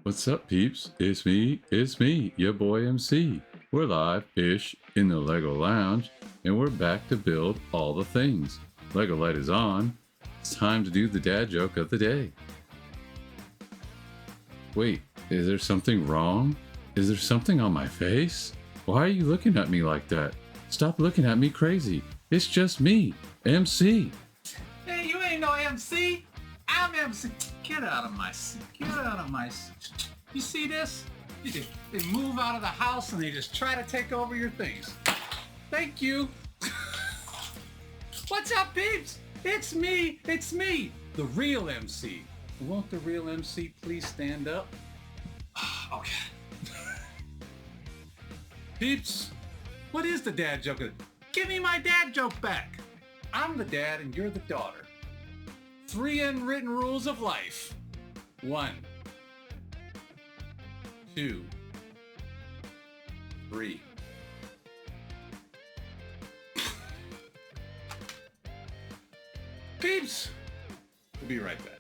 What's up, peeps? It's me, your boy MC. We're live-ish in the Lego Lounge, and we're back to build all the things. Lego light is on. It's time to do the dad joke of the day. Wait, is there something wrong? Is there something on my face? Why are you looking at me like that? Stop looking at me crazy. It's just me, MC. Hey, you ain't no MC. I'm MC. Get out of my seat. Get out of my seat. You see this? They move out of the house and they just try to take over your things. Thank you. What's up, peeps? It's me, the real MC. Won't the real MC please stand up? Okay. Peeps, what is the dad joke? Give me my dad joke back. I'm the dad and you're the daughter. 3 unwritten rules of life. 1, 2, 3. Peeps, we'll be right back.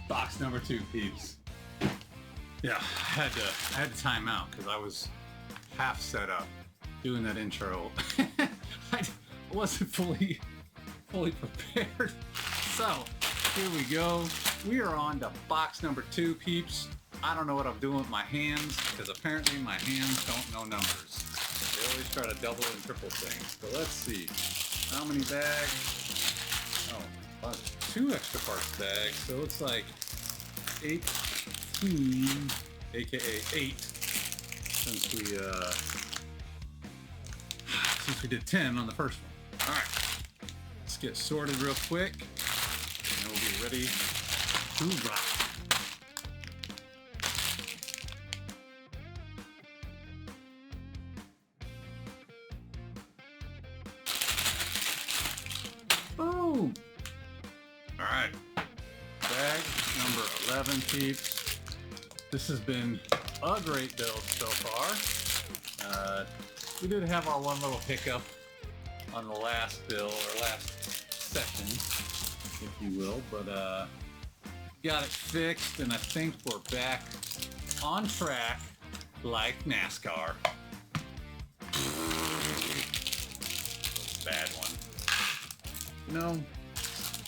Box number 2, peeps. Yeah, I had to time out because I was half set up doing that intro. I wasn't fully prepared. So here we go. We are on to box number 2, peeps. I don't know what I'm doing with my hands because apparently my hands don't know numbers. They always try to double and triple things. So let's see. How many bags? Oh, 2 extra parts bags. So it's like 18, aka 8, since we did 10 on the first one. All right, let's get sorted real quick, and we'll be ready to rock. Boom! All right, bag number 11, peeps. This has been a great build so far. We did have our one little hiccup on the last build, or last session, if you will, but got it fixed, and I think we're back on track like NASCAR. Bad one. You know,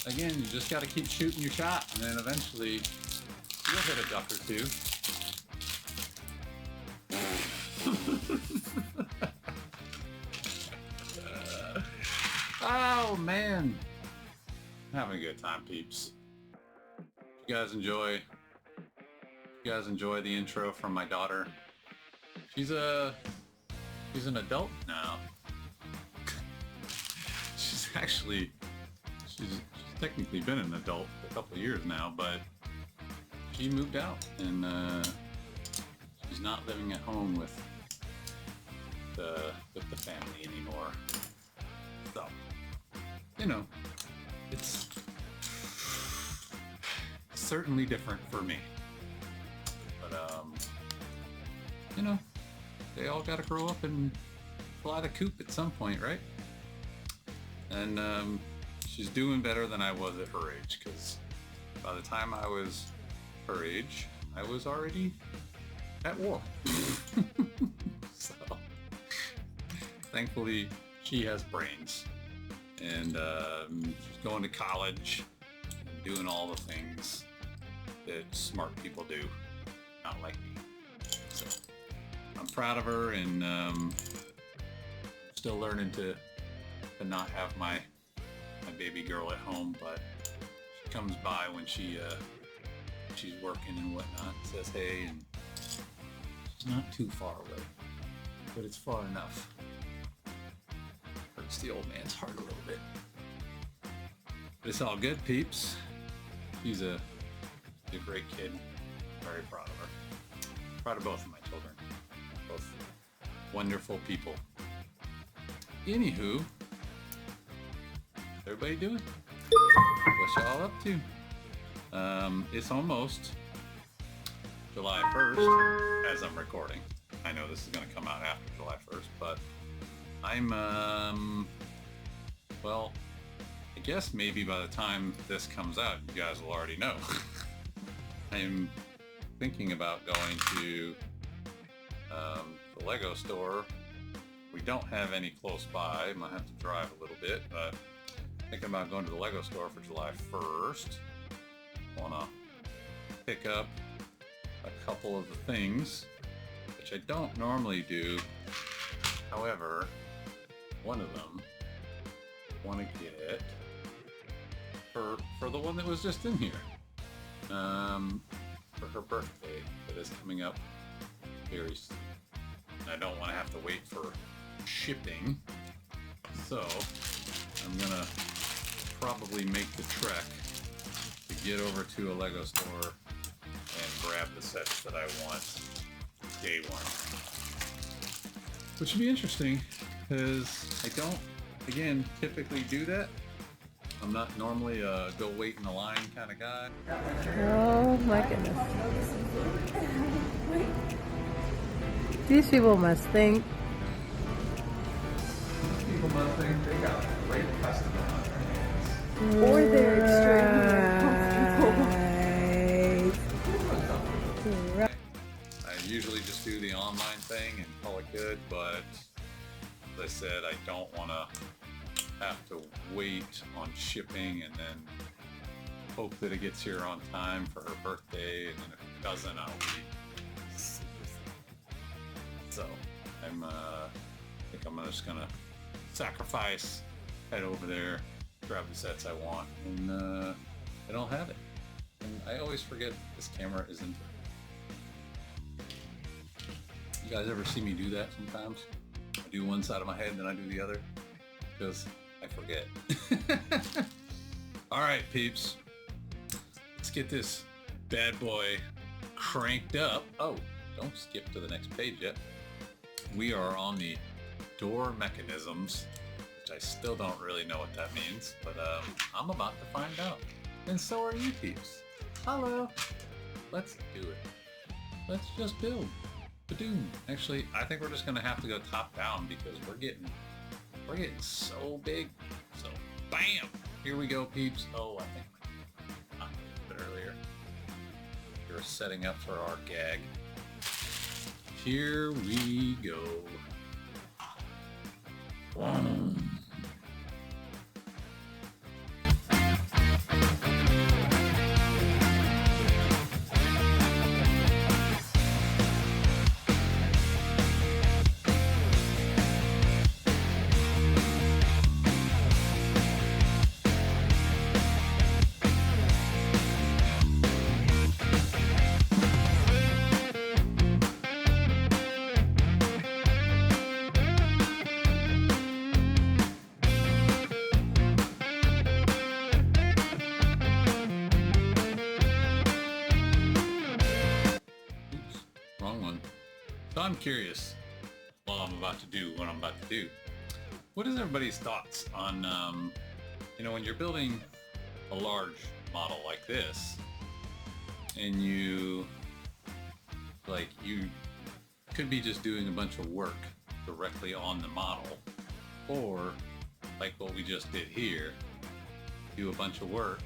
again, you just got to keep shooting your shot, and then eventually you'll hit a duck or two. Oh man, having a good time, peeps. You guys enjoy the intro from my daughter. She's an adult now. She's technically been an adult for a couple of years now, but she moved out and she's not living at home with the family anymore. So, you know, it's certainly different for me. But you know, they all gotta grow up and fly the coop at some point, right? And she's doing better than I was at her age, because by the time I was her age, I was already at war. So thankfully she has brains, and she's going to college and doing all the things that smart people do, not like me. So I'm proud of her, and still learning to not have my baby girl at home, but she comes by when she's working and whatnot, says hey, and she's not too far away, but it's far enough. Hurts the old man's heart a little bit, but it's all good, peeps. She's a great kid. Very proud of her. Proud of both of my children. Both wonderful people. Anywho, what's everybody doing? What y'all up to? It's almost July 1st as I'm recording. I know this is going to come out after July 1st, but I'm, well, I guess maybe by the time this comes out, you guys will already know. I'm thinking about going to the Lego store. We don't have any close by. Might have to drive a little bit, but thinking about going to the Lego store for July 1st. Wanna pick up a couple of the things, which I don't normally do. However, one of them I want to get for the one that was just in here, for her birthday that is coming up very soon. I don't want to have to wait for shipping, so I'm gonna probably make the trek to get over to a Lego store and grab the sets that I want day one. Which would be interesting, because I don't, again, typically do that. I'm not normally a go wait in the line kind of guy. Oh my goodness. These people must think. People must think they got a great customer on their hands. Or they're extremely uncomfortable. Right. I usually just do the online thing and call it good, but as I said, I don't want to have to wait on shipping and then hope that it gets here on time for her birthday, and then if it doesn't, I'll be super sad. So I think I'm just gonna sacrifice, head over there, grab the sets I want, and I'll have it. And I always forget this camera isn't. You guys ever see me do that sometimes? I do one side of my head, then I do the other, because I forget. All right, peeps. Let's get this bad boy cranked up. Oh, don't skip to the next page yet. We are on the door mechanisms, which I still don't really know what that means, but I'm about to find out. And so are you, peeps. Hello. Let's do it. Let's just build. Badoom. Actually, I think we're just gonna have to go top down because we're getting so big. So, bam! Here we go, peeps. Oh, I think I did a bit earlier. You're setting up for our gag. Here we go. So I'm curious, what I'm about to do. What is everybody's thoughts on, when you're building a large model like this, and you could be just doing a bunch of work directly on the model, or like what we just did here, do a bunch of work,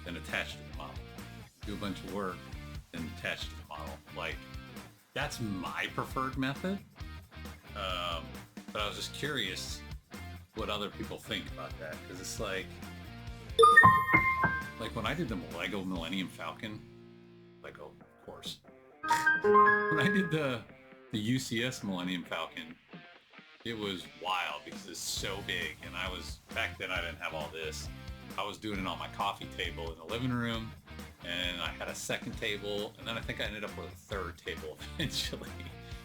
then attach to the model. Do a bunch of work, then attach to the model. Like, that's my preferred method, but I was just curious what other people think about that, because it's like when I did the Lego Millennium Falcon, Lego, of course. When I did the UCS Millennium Falcon, it was wild because it's so big, and back then I didn't have all this. I was doing it on my coffee table in the living room, and I had a second table, and then I think I ended up with a third table eventually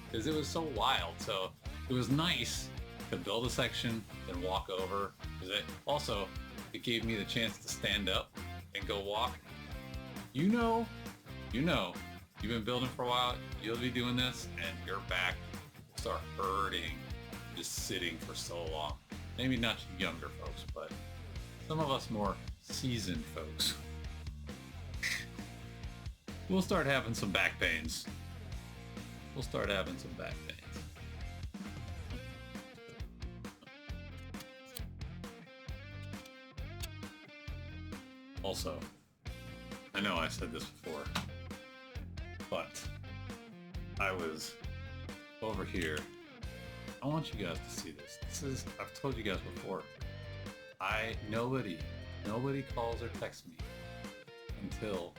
because it was so wild. So it was nice to build a section and walk over, because it gave me the chance to stand up and go walk. You've been building for a while, you'll be doing this, and your back will start hurting just sitting for so long. Maybe not younger folks, but some of us more seasoned folks. We'll start having some back pains. Also, I know I said this before, but I was over here. I want you guys to see this. I've told you guys before. Nobody calls or texts me until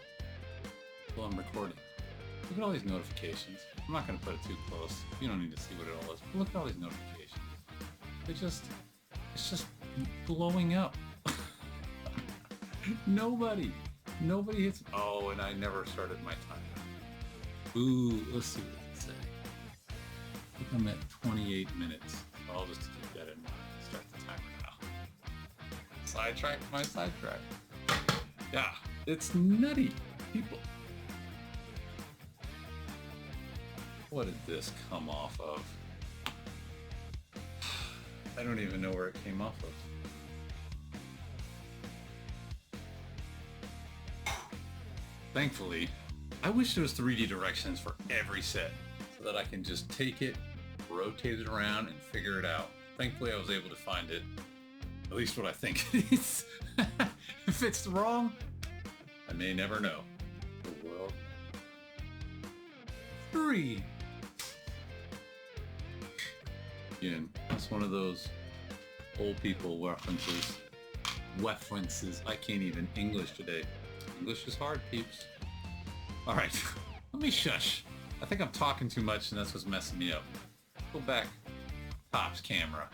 I'm recording. Look at all these notifications. I'm not going to put it too close. You don't need to see what it all is. But look at all these notifications. It's just blowing up. Nobody hits. Oh, and I never started my timer. Ooh, let's see what it say. I think I'm at 28 minutes. I'll just keep that in mind. Start the timer now. My sidetrack. Yeah, it's nutty, people. What did this come off of? I don't even know where it came off of. Thankfully, I wish there was 3D directions for every set so that I can just take it, rotate it around, and figure it out. Thankfully, I was able to find it. At least what I think it is. If it's wrong, I may never know. The world. 3. Again, it's one of those old people references. I can't even English today. English is hard, peeps. All right, let me shush. I think I'm talking too much and that's what's messing me up. Go back. Pop's camera.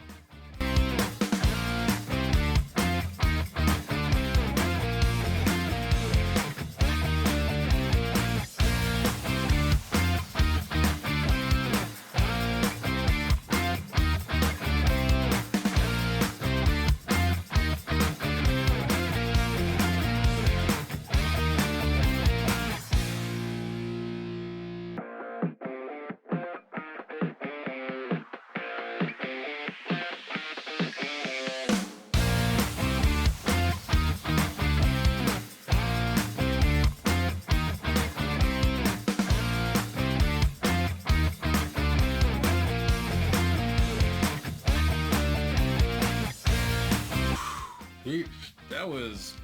That was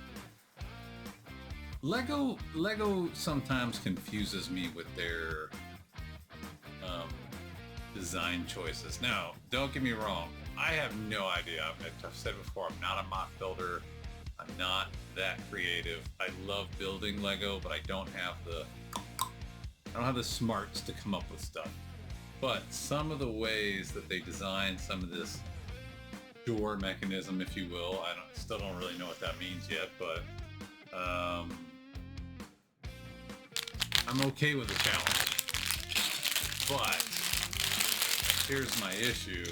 Lego sometimes confuses me with their design choices. Now, don't get me wrong, I have no idea. I've said before, I'm not a mock builder. I'm not that creative. I love building Lego, but I don't have the smarts to come up with stuff. But some of the ways that they design some of this door mechanism, if you will, still don't really know what that means yet, but I'm okay with the challenge. But here's my issue.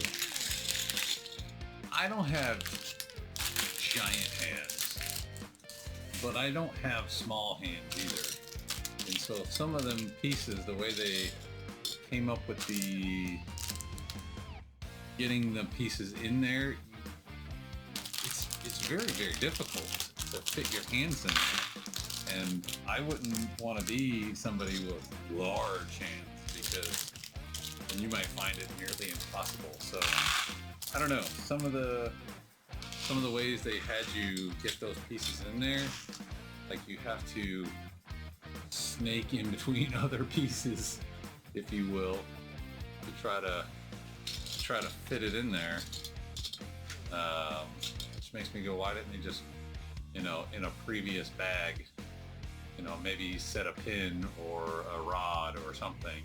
I don't have giant hands, but I don't have small hands either. And so some of them pieces, the way they came up with getting the pieces in there, it's very, very difficult to fit your hands in there. And I wouldn't want to be somebody with large hands because then you might find it nearly impossible. So I don't know, some of the ways they had you get those pieces in there, like you have to snake in between other pieces, if you will, to try to fit it in there, which makes me go, why didn't they just, in a previous bag, maybe set a pin or a rod or something.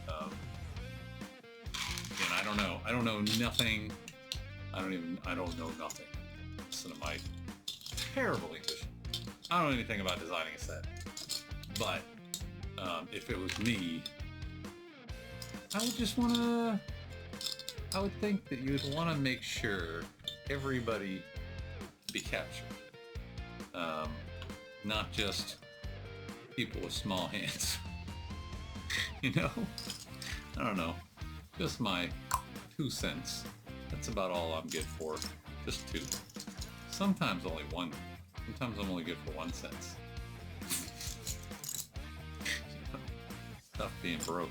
Again, I don't know nothing. I don't know nothing. Listen to my terrible English. I don't know anything about designing a set. But if it was me, I would think that you would want to make sure everybody be captured. Not just people with small hands. I don't know. Just my 2 cents. That's about all I'm good for. Just 2. Sometimes only 1. Sometimes I'm only good for 1 cent. Stuff being broke.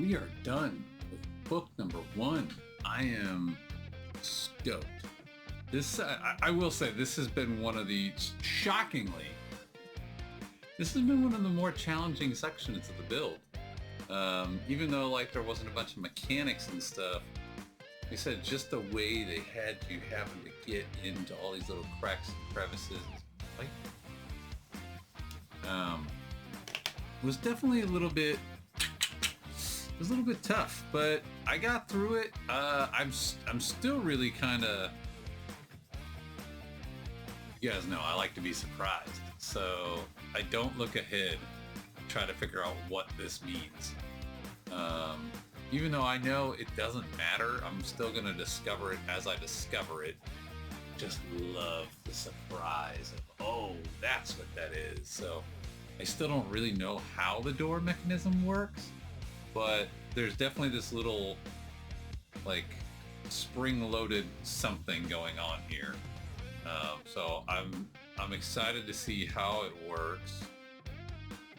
we are done with book number 1. I am stoked. This, I will say, this has been one of the, shockingly, this has been one of the more challenging sections of the build. Even though like there wasn't a bunch of mechanics and stuff, like I said, just the way they had you having to get into all these little cracks and crevices, like, was definitely a little bit tough, but I got through it. I'm still really kind of, you guys know I like to be surprised, so I don't look ahead, try to figure out what this means. Even though I know it doesn't matter, I'm still gonna discover it as I discover it. Just love the surprise of, oh, that's what that is. So I still don't really know how the door mechanism works, but there's definitely this little like spring-loaded something going on here. So I'm excited to see how it works.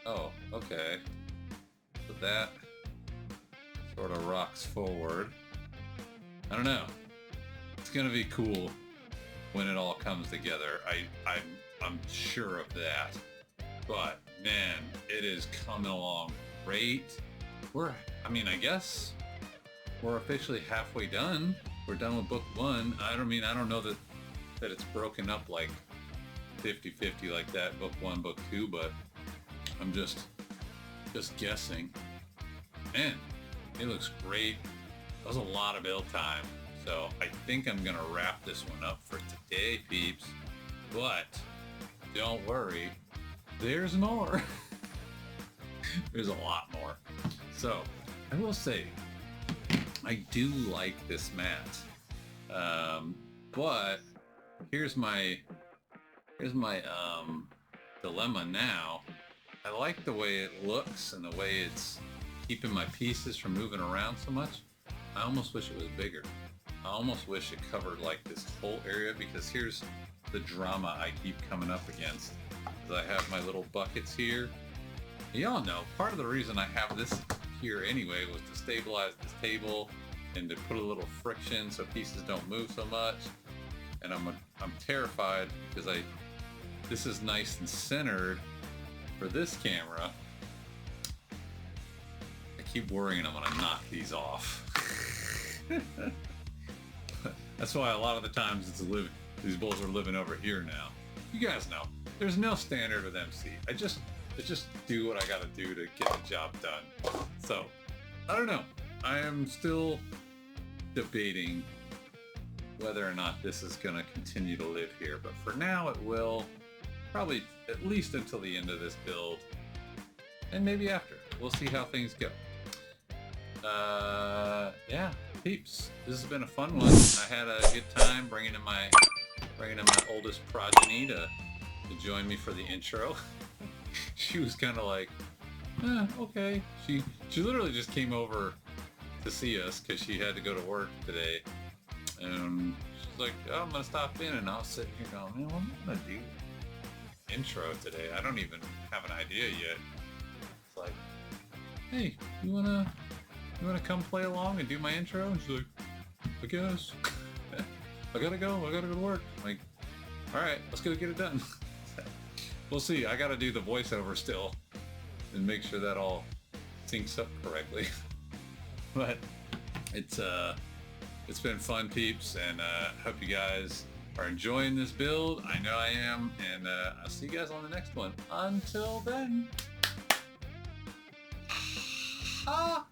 Oh, okay. So that sort of rocks forward. I don't know. It's gonna be cool when it all comes together. I'm sure of that. But man, it is coming along great. I guess we're officially halfway done. We're done with book 1. I don't know that it's broken up like 50-50 like that, book 1, book 2, but I'm just guessing. Man, it looks great. That was a lot of build time. So I think I'm gonna wrap this one up for today, peeps. But don't worry, there's more. There's a lot more. So I will say, I do like this mat. But here's my dilemma now. I like the way it looks and the way it's keeping my pieces from moving around so much. I almost wish it was bigger. I almost wish it covered like this whole area, because here's the drama I keep coming up against. I have my little buckets here. Y'all know, part of the reason I have this here anyway was to stabilize this table and to put a little friction so pieces don't move so much. And I'm terrified because this is nice and centered for this camera. I keep worrying I'm gonna knock these off. That's why a lot of the times these bulls are living over here now. You guys know, there's no standard with MC. I just do what I gotta do to get the job done. So, I don't know. I am still debating whether or not this is gonna continue to live here, but for now it will. Probably at least until the end of this build, and maybe after. We'll see how things go. Yeah, peeps, this has been a fun one. I had a good time bringing in my oldest progeny to join me for the intro. She was kind of like, okay. She literally just came over to see us because she had to go to work today, and she's like, oh, I'm gonna stop in. And I was sitting here going, man, what am I gonna do intro today? I don't even have an idea yet. It's like, hey, you wanna come play along and do my intro? And she's like, I guess. I gotta go to work. I'm like, all right, let's go get it done. We'll see. I gotta do the voiceover still and make sure that all syncs up correctly. But it's been fun, peeps, and hope you guys are enjoying this build. I know I am, and I'll see you guys on the next one. Until then, holla.